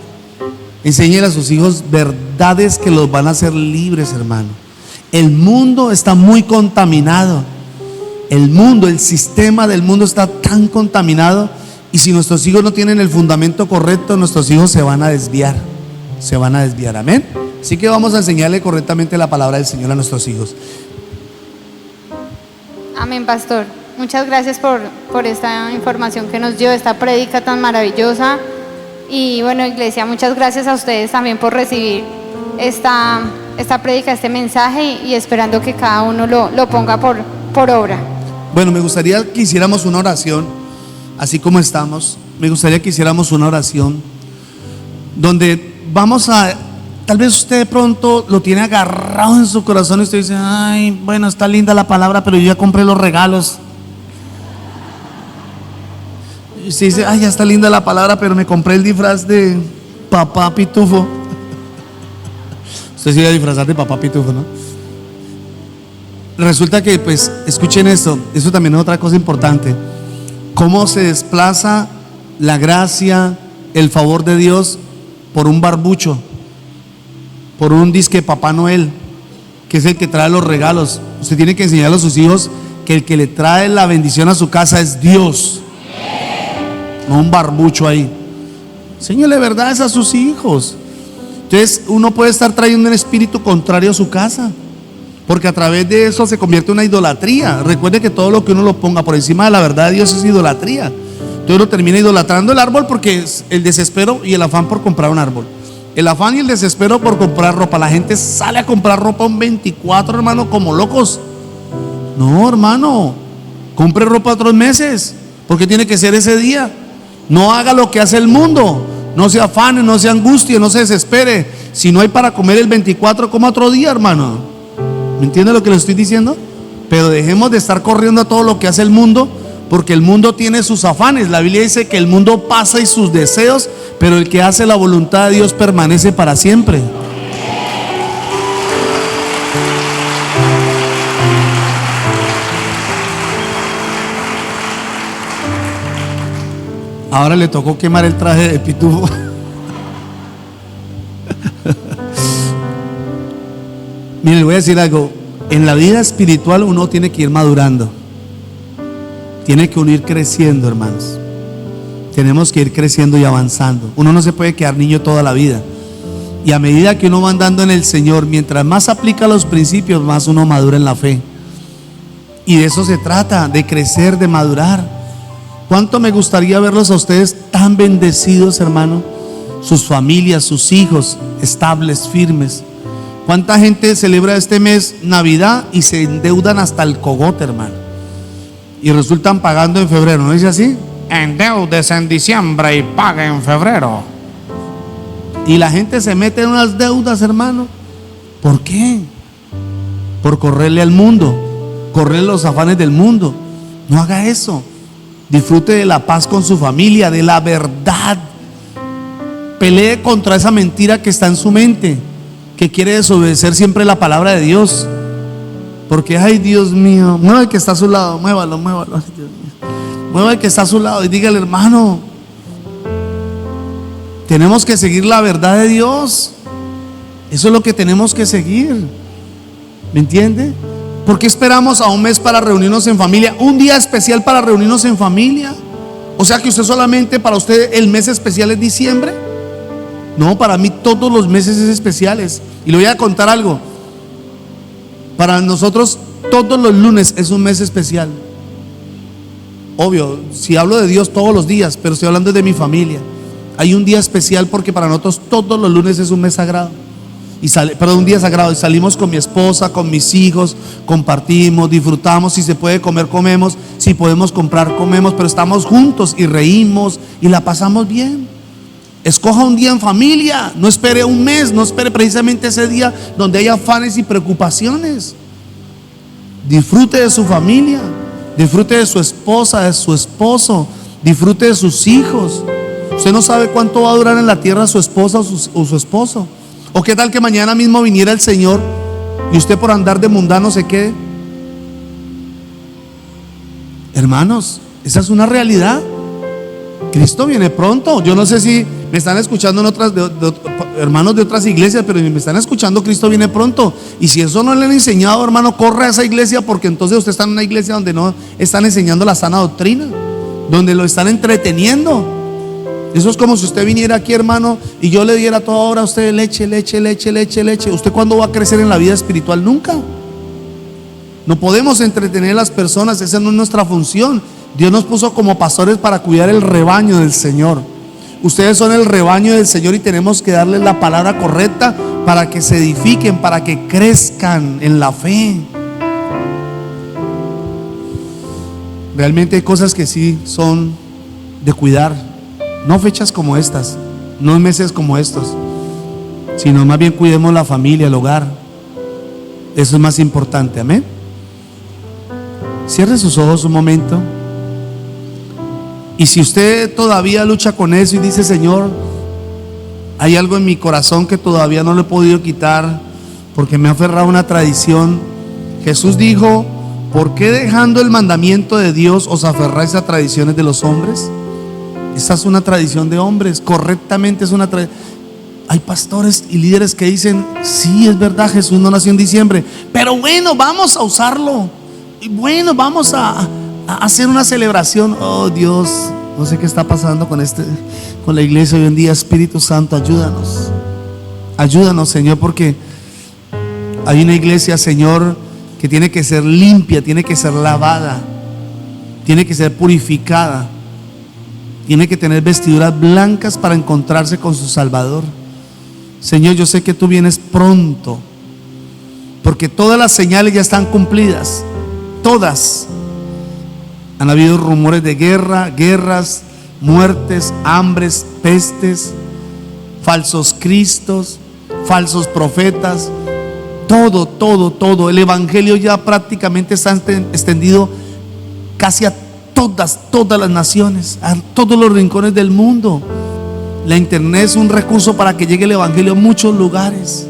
Enséñele a sus hijos verdades que los van a hacer libres, hermano. El mundo está muy contaminado. El mundo, el sistema del mundo está tan contaminado, y si nuestros hijos no tienen el fundamento correcto, nuestros hijos se van a desviar. Se van a desviar, amén. Así que vamos a enseñarle correctamente la palabra del Señor a nuestros hijos. Amén, pastor. Muchas gracias por esta información que nos dio, esta prédica tan maravillosa. Y bueno, iglesia, muchas gracias a ustedes también por recibir esta prédica, este mensaje, y esperando que cada uno lo ponga por obra. Bueno, me gustaría que hiciéramos una oración, así como estamos. Me gustaría que hiciéramos una oración donde vamos a, tal vez usted de pronto lo tiene agarrado en su corazón y usted dice, ay, bueno, está linda la palabra, pero yo ya compré los regalos. Y usted dice, ay, ya está linda la palabra, pero me compré el disfraz de papá pitufo. Usted se iba a disfrazar de papá pitufo, ¿no? Resulta que, pues, escuchen esto, eso también es otra cosa importante. Cómo se desplaza la gracia, el favor de Dios por un barbucho, por un disque Papá Noel, que es el que trae los regalos. Usted tiene que enseñarle a sus hijos que el que le trae la bendición a su casa es Dios, no un barbucho ahí. Enséñale verdades a sus hijos. Entonces uno puede estar trayendo un espíritu contrario a su casa, porque a través de eso se convierte en una idolatría. Recuerde que todo lo que uno lo ponga por encima de la verdad de Dios es idolatría. Entonces uno termina idolatrando el árbol, porque es el desespero y el afán por comprar un árbol, el afán y el desespero por comprar ropa. La gente sale a comprar ropa un 24, hermano, como locos. No, hermano, compre ropa otros meses, porque tiene que ser ese día. No haga lo que hace el mundo. No se afane, no se angustie, no se desespere. Si no hay para comer el 24, coma otro día, hermano. ¿Me entiende lo que le estoy diciendo? Pero dejemos de estar corriendo a todo lo que hace el mundo, porque el mundo tiene sus afanes. La Biblia dice que el mundo pasa y sus deseos, pero el que hace la voluntad de Dios permanece para siempre. Ahora le tocó quemar el traje de pitufo. Mire, le voy a decir algo. En la vida espiritual uno tiene que ir madurando. Tiene que ir creciendo, hermanos. Tenemos que ir creciendo y avanzando. Uno no se puede quedar niño toda la vida. Y a medida que uno va andando en el Señor, mientras más aplica los principios, más uno madura en la fe. Y de eso se trata, de crecer, de madurar. ¿Cuánto me gustaría verlos a ustedes tan bendecidos, hermano? Sus familias, sus hijos estables, firmes. ¿Cuánta gente celebra este mes Navidad y se endeudan hasta el cogote, hermano? Y resultan pagando en febrero, ¿no dice así? Endeúdese en diciembre y pague en febrero. Y la gente se mete en unas deudas, hermano. ¿Por qué? Por correrle al mundo, correrle los afanes del mundo. No haga eso. Disfrute de la paz con su familia, de la verdad. Pelee contra esa mentira que está en su mente, que quiere desobedecer siempre la palabra de Dios. Porque, ay, Dios mío, mueva el que está a su lado, muévalo, muévalo. Ay, Dios mío. Mueva el que está a su lado y dígale, hermano, tenemos que seguir la verdad de Dios. Eso es lo que tenemos que seguir. ¿Me entiende? ¿Por qué esperamos a un mes para reunirnos en familia? Un día especial para reunirnos en familia. O sea que usted solamente, para usted el mes especial es diciembre. No, para mí todos los meses es especiales. Y le voy a contar algo. Para nosotros todos los lunes es un mes especial. Obvio, si hablo de Dios todos los días, pero estoy hablando de mi familia. Hay un día especial porque para nosotros todos los lunes es un mes sagrado. Un día sagrado, y salimos con mi esposa, con mis hijos, compartimos, disfrutamos, si se puede comer, comemos, si podemos comprar, comemos, pero estamos juntos y reímos y la pasamos bien. Escoja un día en familia, no espere un mes, no espere precisamente ese día donde hay afanes y preocupaciones. Disfrute de su familia, disfrute de su esposa, de su esposo, disfrute de sus hijos. Usted no sabe cuánto va a durar en la tierra su esposa o su esposo. ¿O qué tal que mañana mismo viniera el Señor y usted por andar de mundano se quede? Hermanos, esa es una realidad. Cristo viene pronto. Yo no sé si me están escuchando en hermanos de otras iglesias, pero me están escuchando, Cristo viene pronto. Y si eso no le han enseñado, hermano, corra a esa iglesia, porque entonces usted está en una iglesia donde no están enseñando la sana doctrina, donde lo están entreteniendo. Eso es como si usted viniera aquí, hermano, y yo le diera toda hora a usted leche, leche, leche, leche, leche. ¿Usted cuándo va a crecer en la vida espiritual? Nunca. No podemos entretener a las personas, esa no es nuestra función. Dios nos puso como pastores para cuidar el rebaño del Señor. Ustedes son el rebaño del Señor y tenemos que darles la palabra correcta para que se edifiquen, para que crezcan en la fe. Realmente hay cosas que sí son de cuidar. No fechas como estas, no meses como estos, sino más bien cuidemos la familia, el hogar. Eso es más importante, amén. Cierre sus ojos un momento. Y si usted todavía lucha con eso y dice, Señor, hay algo en mi corazón que todavía no lo he podido quitar porque me ha aferrado a una tradición. Jesús dijo, ¿por qué dejando el mandamiento de Dios os aferráis a tradiciones de los hombres? Esa es una tradición de hombres, correctamente es una tradición. Hay pastores y líderes que dicen, sí, es verdad, Jesús no nació en diciembre, pero bueno, vamos a usarlo. Y bueno, vamos a hacer una celebración. Oh Dios, no sé qué está pasando con la iglesia hoy en día. Espíritu Santo, ayúdanos. Ayúdanos, Señor, porque hay una iglesia, Señor, que tiene que ser limpia, tiene que ser lavada, tiene que ser purificada. Tiene que tener vestiduras blancas para encontrarse con su Salvador. Señor, yo sé que tú vienes pronto, porque todas las señales ya están cumplidas. Todas. Han habido rumores de guerra, guerras, muertes, hambres, pestes. falsos cristos, falsos profetas, todo. El evangelio ya prácticamente está extendido casi a todas las naciones, a todos los rincones del mundo. La internet es un recurso para que llegue el evangelio a muchos lugares.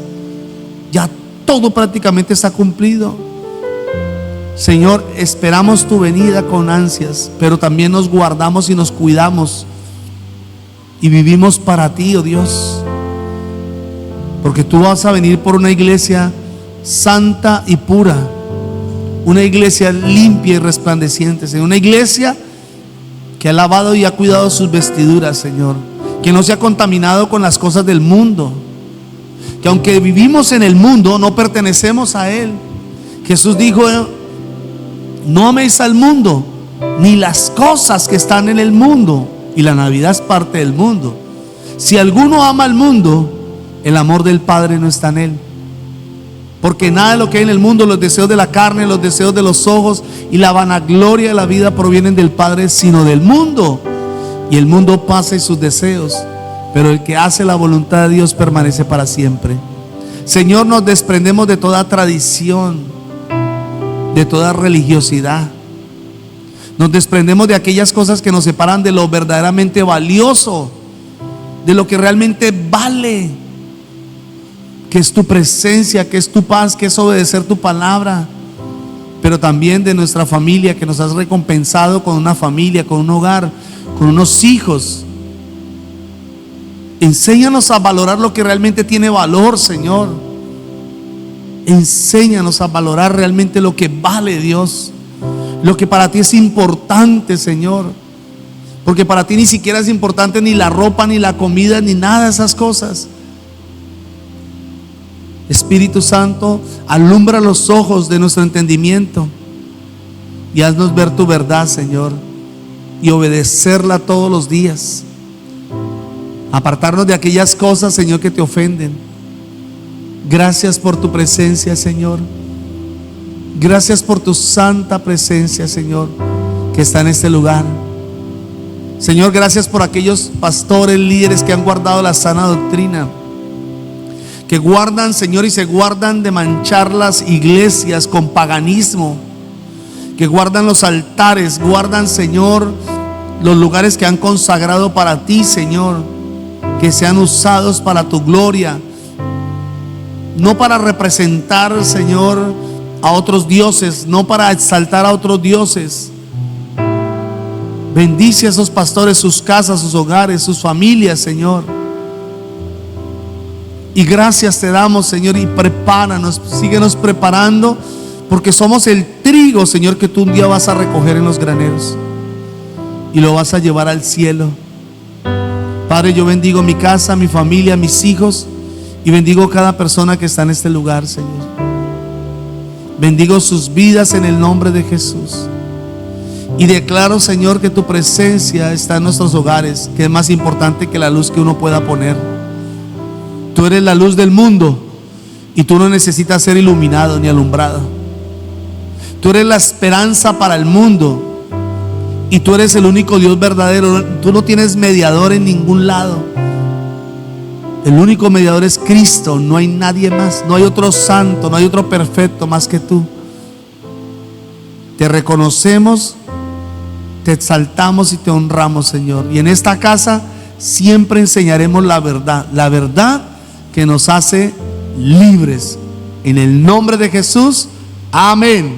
Ya todo prácticamente está cumplido. Señor, esperamos tu venida con ansias, pero también nos guardamos y nos cuidamos y vivimos para ti, oh Dios, porque tú vas a venir por una iglesia santa y pura, una iglesia limpia y resplandeciente, Señor, una iglesia que ha lavado y ha cuidado sus vestiduras, Señor, que no se ha contaminado con las cosas del mundo, que aunque vivimos en el mundo, no pertenecemos a él. Jesús dijo: no améis al mundo, ni las cosas que están en el mundo. Y la Navidad es parte del mundo. Si alguno ama al mundo, el amor del Padre no está en él. Porque nada de lo que hay en el mundo, los deseos de la carne, los deseos de los ojos y la vanagloria de la vida provienen del Padre, sino del mundo. Y el mundo pasa y sus deseos, pero el que hace la voluntad de Dios permanece para siempre. Señor, nos desprendemos de toda tradición, de toda religiosidad. Nos desprendemos de aquellas cosas que nos separan de lo verdaderamente valioso, de lo que realmente vale, que es tu presencia, que es tu paz, que es obedecer tu palabra, pero también de nuestra familia, que nos has recompensado con una familia, con un hogar, con unos hijos. Enséñanos a valorar lo que realmente tiene valor, Señor. Enséñanos a valorar realmente lo que vale, Dios, lo que para ti es importante, Señor, porque para ti ni siquiera es importante ni la ropa, ni la comida, ni nada de esas cosas. Espíritu Santo, alumbra los ojos de nuestro entendimiento y haznos ver tu verdad, Señor, y obedecerla todos los días. Apartarnos de aquellas cosas, Señor, que te ofenden. Gracias por tu presencia, Señor. Gracias por tu santa presencia, Señor, que está en este lugar. Señor, gracias por aquellos pastores, líderes que han guardado la sana doctrina, que guardan, Señor, y se guardan de manchar las iglesias con paganismo, que guardan los altares, guardan, Señor, los lugares que han consagrado para ti, Señor, que sean usados para tu gloria, no para representar, Señor, a otros dioses, no para exaltar a otros dioses. Bendice a esos pastores, sus casas, sus hogares, sus familias, Señor. Y gracias te damos, Señor, y prepáranos, síguenos preparando, porque somos el trigo, Señor, que tú un día vas a recoger en los graneros y lo vas a llevar al cielo. Padre, yo bendigo mi casa, mi familia, mis hijos, y bendigo cada persona que está en este lugar, Señor. Bendigo sus vidas en el nombre de Jesús. Y declaro, Señor, que tu presencia está en nuestros hogares, que es más importante que la luz que uno pueda poner. Tú eres la luz del mundo y tú no necesitas ser iluminado ni alumbrado. Tú eres la esperanza para el mundo y tú eres el único Dios verdadero. Tú no tienes mediador en ningún lado. El único mediador es Cristo, no hay nadie más, no hay otro santo, no hay otro perfecto más que tú. Te reconocemos, te exaltamos y te honramos, Señor. Y en esta casa siempre enseñaremos la verdad que nos hace libres. En el nombre de Jesús, amén.